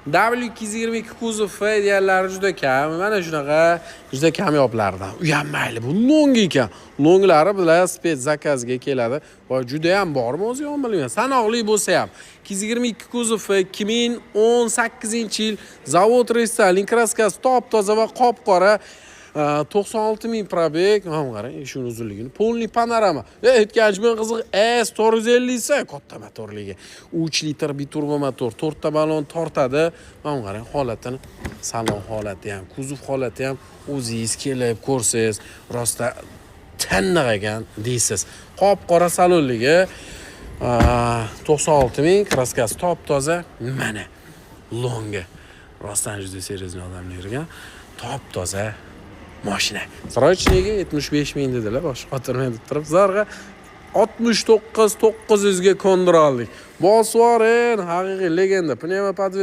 W222 kuzov F deganlari juda kam. Mana shunaqa juda kamyoblardan. U ham mayli, bu long ekan. Longlari bilan spets zakazga keladi va juda ham bormi o'zi ham bilmayman. Sanoqli bo'lsa ham 222 kuzov F 2018-yil zavod restyling kraskasi top-toza va qop-qora 96.000 probeg. Mana qarang, shuni uzunligini. Polni panorama. Etkajmen qiziq S450 ise katta motorligi. 3 litr biturbo motor, 4 ta balon tortadi. Mana qarang, holatini, salon holati ham, kuzov holati ham o'zingiz kelib ko'rsangiz, rosta tanniq ekan deysiz. Qop-qora salonligi 96.000, kraskasi top-toza. Mana longa. Rostdan juda seriozli odamlar ekan. Top-toza mashina. Srochniga 75.000 dedilar, boshqa xotirmay turib. Zarga 69.900 ga kondira oldik. Bosvorin, haqiqiy legenda. Pnevmopodvez